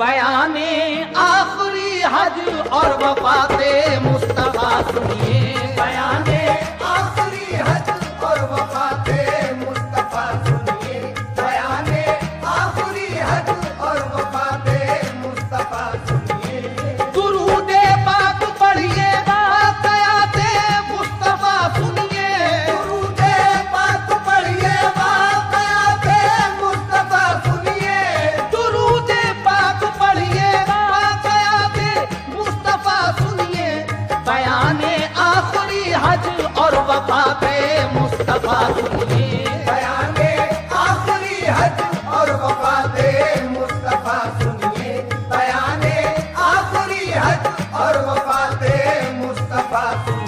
बयाने आखिरी हज और वफाते मुस्तफा सुनिए, बयाने आखिरी हज और वफाते मुस्तफा सुनिए, बयाने आखिरी हज और वफाते मुस्तफा सुनिए। दुरूदे पाक पढ़िए वाक़याते मुस्तफा सुनिए, दुरूदे पाक पढ़िए वाक़याते मुस्तफा सुनिए, दुरूदे पाक पढ़िए वाक़याते मुस्तफा सुनिए, बयाने आखिरी हज और वफाते मुस्तफा सुनिए, बयाने आखिरी हज और वफाते मुस्तफा सुनिए, बयाने आखिरी हज और वफाते मुस्तफा सुनिए।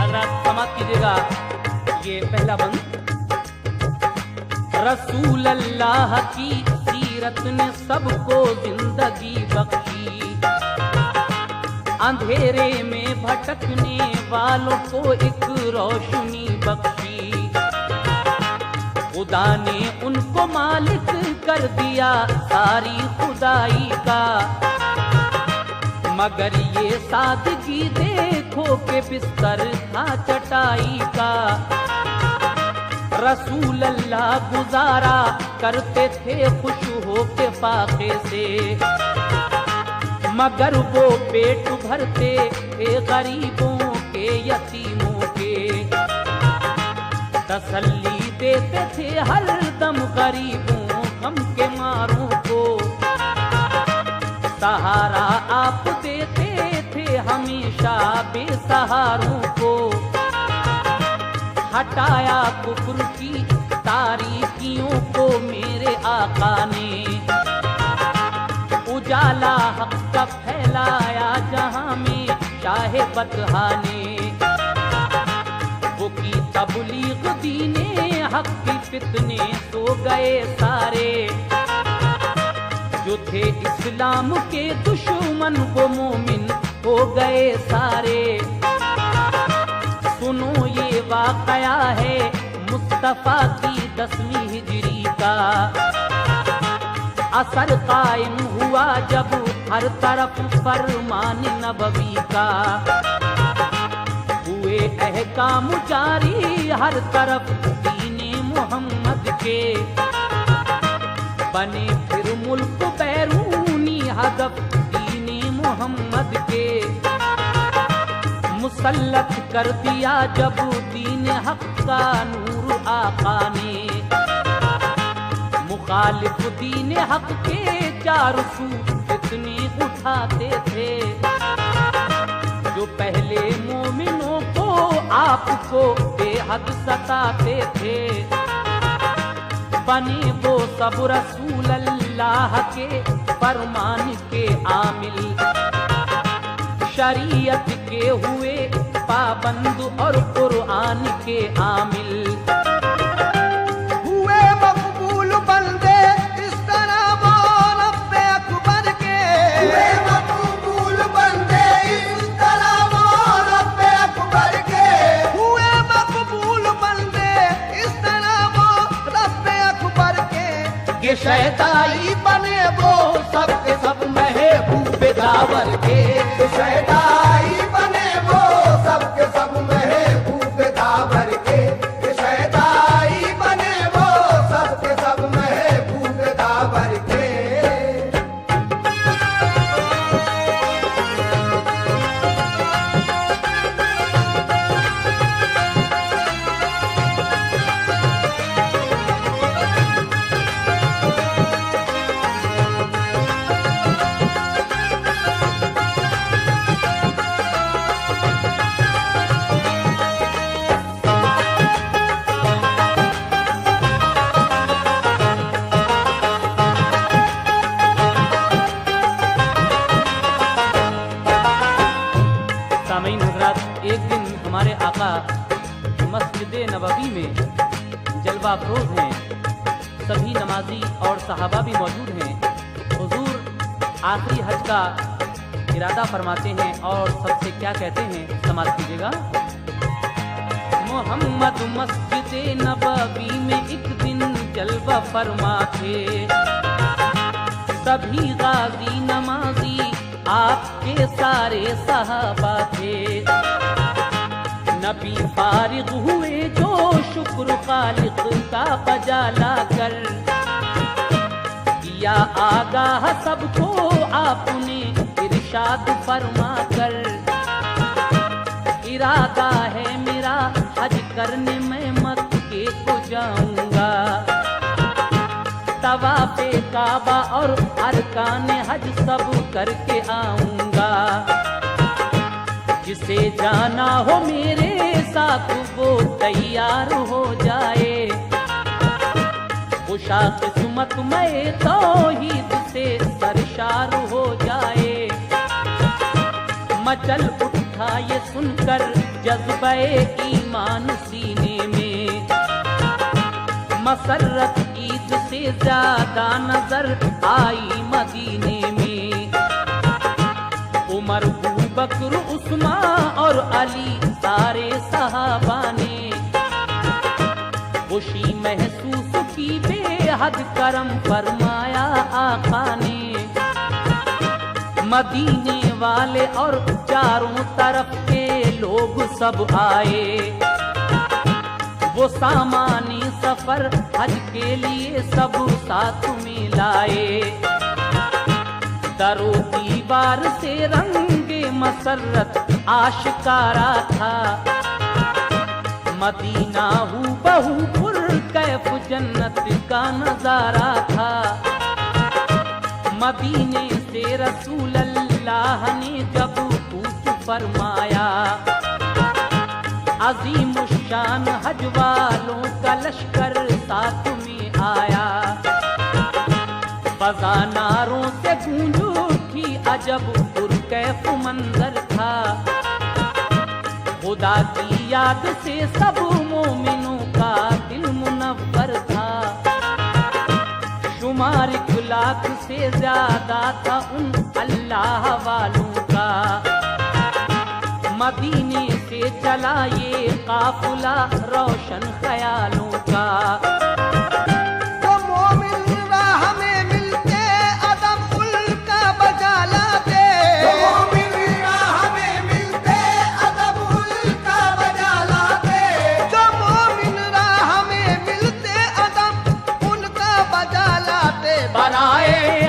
हज़रात समाप्त कीजिएगा ये पहला बंद। रसूल अल्लाह की सीरत ने सबको जिंदगी बख्शी, अंधेरे में भटकने वालों को एक रोशनी बख्शी, खुदा ने उनको मालिक कर दिया सारी खुदाई का, मगर ये सादगी देखो के बिस्तर था चटाई का। रसूल अल्लाह गुजारा करते थे खुश हो के फाके से, मगर वो पेट भरते थे गरीबों के यतीमों के, तसल्ली देते थे हर दम गरीबों गम के मारों को, सहारा आप देते थे हमेशा बेसहारों को, हटाया कुफ्र की तारीकियों को मेरे आका ने, उजाला हक का फैलाया जहां में शाहे बतहा ने, वो की तबलीग दीने हक की फितने सो गए सारे, जो थे इस्लाम के दुश्मन वो मोमिन हो गए सारे। सुनो ये वाकया है मुस्तफा की 10वीं हिजरी का, असर कायम हुआ जब हर तरफ फरमान नबवी का, हुए अहकाम जारी हर तरफ दीने मोहम्मद के, बने फिर मुल्क बैरूनी हदफ दीने मोहम्मद के, मुसल्लत कर दिया जब दीन हक का नूर आका ने, मुखालिफ दीन हक के चारों सू फितने उठाते थे, जो पहले मोमिनों को आपको बेहद सताते थे, बने वो सब रसूल अल्लाह के फरमान के आमिल, शरीयत के हुए पाबंद और कुरान के आमिल, हुए मकबूल बंदे इस तरह वो रब्बे अकबर के, हुए मकबूल बंदे इस तरह वो रब्बे अकबर के, हुए मकबूल बंदे इस तरह वो रब्बे अकबर के, ये शहदाई बने वो सबके सब महबूबे दावर के, शहदाई बने वो सबके सब महबूबे दावर के, शहदाई बने वो सबके सब महबूबे दावर के। अफरोज हैं, सभी नमाजी और सहाबा भी मौजूद हैं। हुजूर आखिरी हज का इरादा फरमाते हैं और सबसे क्या कहते हैं, समाज कीजिएगा। मोहम्मद मस्जिद नबवी में एक दिन जलवा फरमा थे, सभी गाजी नमाजी आपके सारे सहाबा थे। नबी फारिग हुए जो शुक्र खालिक का बजा लाकर, किया आगाह सबको आपने इरशाद फरमा कर। इरादा है मेरा हज करने मैं मक्के को जाऊंगा, तवाफ़े काबा और अरकान हज सब करके आऊंगा। जिसे जाना हो मेरे साथ वो तैयार हो जाए, खुशा किस्मत में तौहीद से सरशार हो जाए। मचल उठा ये सुनकर जज्बे ईमान सीने में, मसरत ईद से ज्यादा नजर आई मदीने में। उमर बकर उस्मान और अली सारे सहाबा ने खुशी महसूस की, बेहद करम फरमाया आका ने। मदीने वाले और चारों तरफ के लोग सब आए, वो सामानी सफर हज के लिए सब साथ में लाए। दरो दीवार से रंगे मसरत आशिकारा था, मदीना हू बहू पुर कैफ जन्नत का नजारा था। मदीने से रसूल अल्लाह ने जब पूछ फरमाया, अजीम शान हज वालों का लश्कर साथ में आया। फजा नारों से गूंज उठी अजब पुरकैफ मंजर था, खुदा की याद से सब मोमिनों का दिल मुनव्वर था। शुमार 1 लाख से ज्यादा था उन अल्लाह वालों का, मदीने से चला ये काफिला रोशन ख्यालों का।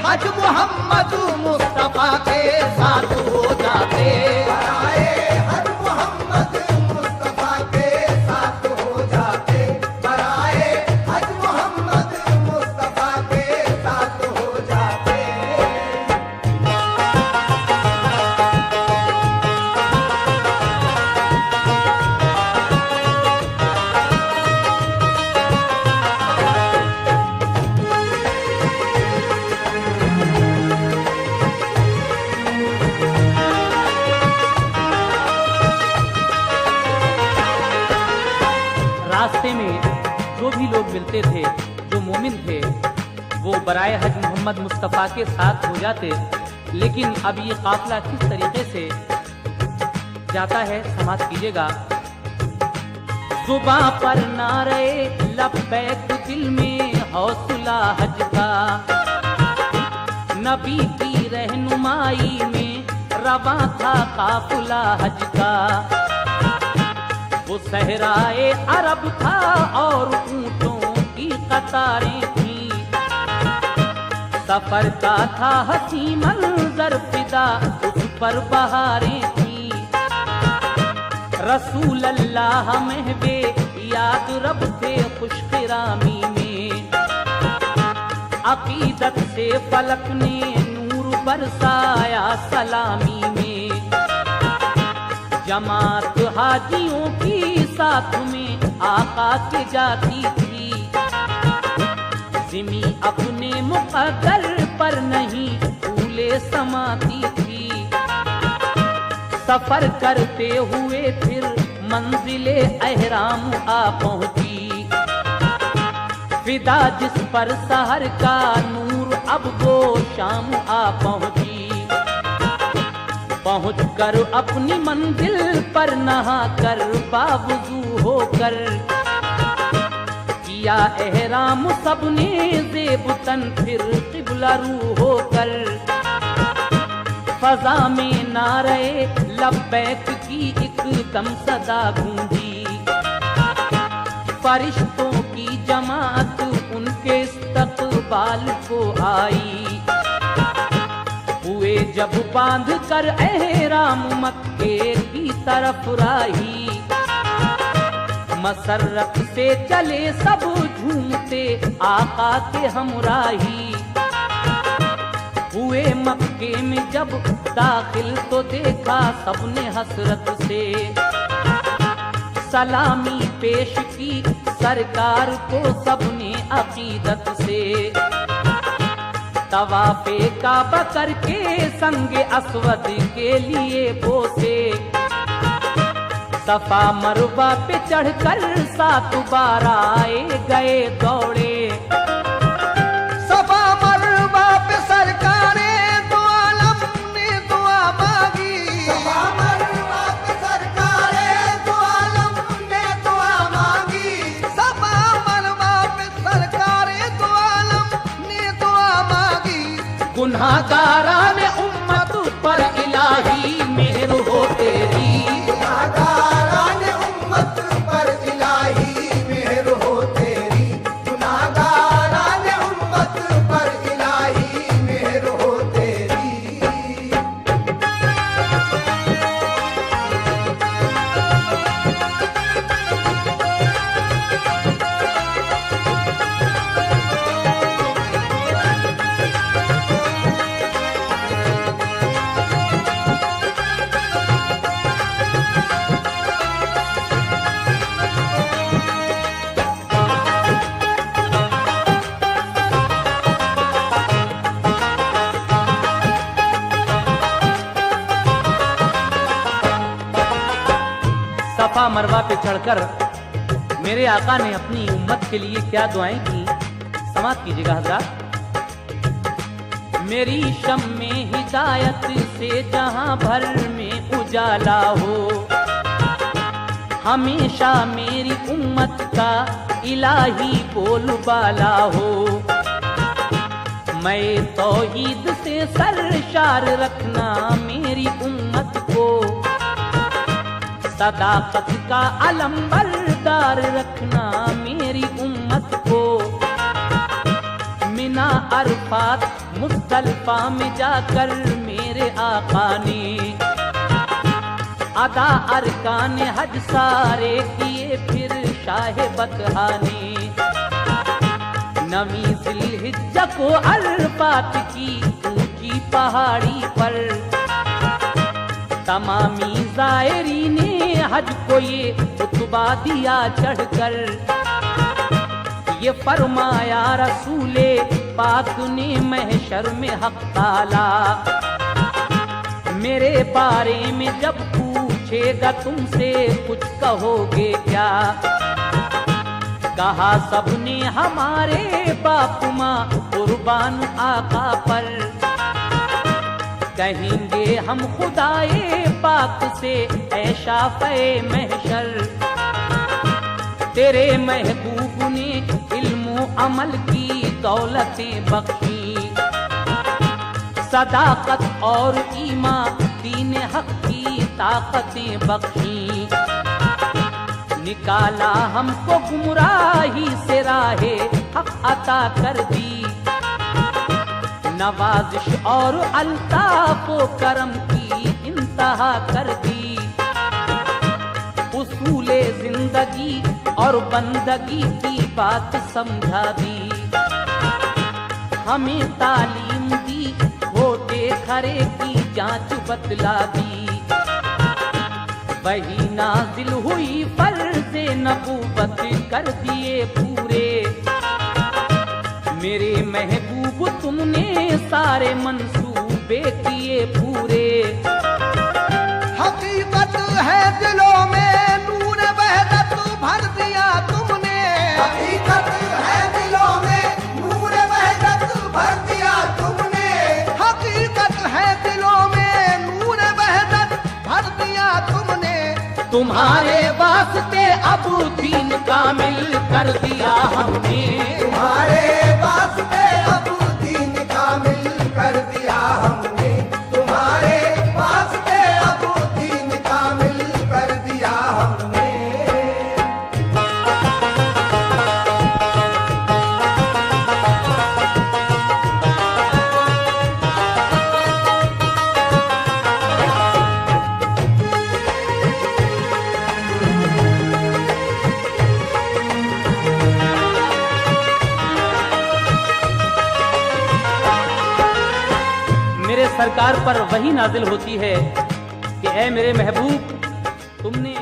हज मोहम्मद मुस्तफा के साथ हो जाते, हज मोहम्मद मुस्तफा के साथ हो जाते, हज मोहम्मद मुस्तफा के साथ हो जाते। रास्ते में जो भी लोग मिलते थे, जो मोमिन थे, वो बराए हज मोहम्मद मुस्तफ़ा के साथ हो जाते। लेकिन अब ये काफिला किस तरीके से जाता है, समाज कीजिएगा। जुबां पर नारे लब्बैक, दिल में हौसला हज का, नबी की रहनुमाई में रवां था काफिला हज का। वो सहराए अरब था और ऊंटों की कतारें थी, सफर का था हसी मंजर फिदा, उस पर बहारें थी। रसूल अल्लाह महबे याद रब थे खुशकिरामी में, अकीदत से फलक ने नूर बरसाया सलामी में। जमात हाजियों की साथ में आका के जाती थी, जिमी अपने मुकद्दर पर नहीं फूले समाती थी। सफर करते हुए फिर मंजिले अहराम आ पहुंची, फिदा जिस पर सहर का नूर अब वो शाम आ पहुंची, पहुंच कर अपनी मंजिल पर नहा कर बावजू होकर किया एहराम सबने ज़ेबतन फिर क़िबला रू होकर। फ़ज़ा में नारे लब्बैक की एकदम सदा गूंजी, फरिश्तों की जमात उनके इस्तक़बाल को आई। हुए जब बांध कर एहराम मक्के की तरफ राही, मसरत से चले सब झूमते आका के हमराही। हुए मक्के में जब दाखिल तो देखा सबने हसरत से, सलामी पेश की सरकार को सबने अकीदत से। तवाफ़े काबा करके संगे अस्वद के लिए बोसे, सफा मरवा पे चढ़कर 7 बार आए गए दौड़े। सफा मरवा पे सरकारे दो आलम ने दुआ मांगी, सफा मरवा पे सरकारे दो आलम ने दुआ मांगी, सफा मरवा पे सरकारे दो आलम ने दुआ मांगी। गुनाहगारान उम्मत पर इलाही मेहर हो तेरी, गुनाहगारान उम्मत पर इलाही मेहर हो तेरी, गुनाहगारान उम्मत पर इलाही मेहर हो तेरी। सफा मरवा पे चढ़कर मेरे आका ने अपनी उम्मत के लिए क्या दुआएं की, समाप्त कीजिएगा हज़रात। मेरी शम्मे हिदायत से जहां भर में उजाला हो, हमेशा मेरी उम्मत का इलाही बोलबाला हो। मैं तौहीद से सरशार रखना मेरी उम्मत को, सदाकत का अलम बरदार रखना मेरी उम्मत को। मिना अरफात मुज़दलिफ़ा में जाकर मेरे आका ने अदा अरकान हज सारे किए फिर शाह बतहा ने। नवी ज़िलहिज्जा को अरफात की ऊंची पहाड़ी पर तमामी ज़ायरीने हज को ये खुतबा दिया चढ़कर। ये फरमाया रसूले पाक ने महशर में हक ताला, मेरे बारे में जब पूछेगा तुमसे कुछ कहोगे क्या। कहा सबने हमारे बाप माँ कुर्बान आका पर, कहेंगे हम खुदाए पाक से ऐ शाफ़े महशर। तेरे महबूब ने इल्म अमल की दौलतें बख्शी, सदाकत और ईमान दीन हक की ताकतें बख्शी। निकाला हमको गुमराही से राहे हक अता कर दी, नवाजिश और अल्ताफ व करम की इंतहा कर दी। उसूले जिंदगी और बंदगी की बात समझा दी, हमें तालीम दी होते खरे की जांच बतला दी। वही नाजिल हुई फर्ज़े नबूवत कर दिए पूरे, मेरे महबूब तुमने सारे मंसूबे किए पूरे। हकीकत है दिलों में नूर वहदत भर दिया तुमने, हकीकत है दिलों तुम्हारे वास्ते अब दीन कामिल कर दिया हमने। तुम्हारे वास्ते अब दीन कामिल कर दिया हमने। तुम्हारे वास्ते अब दीन कामिल कर दिया हमने। मेरे सरकार पर वही नाजिल होती है कि ऐ मेरे महबूब, तुमने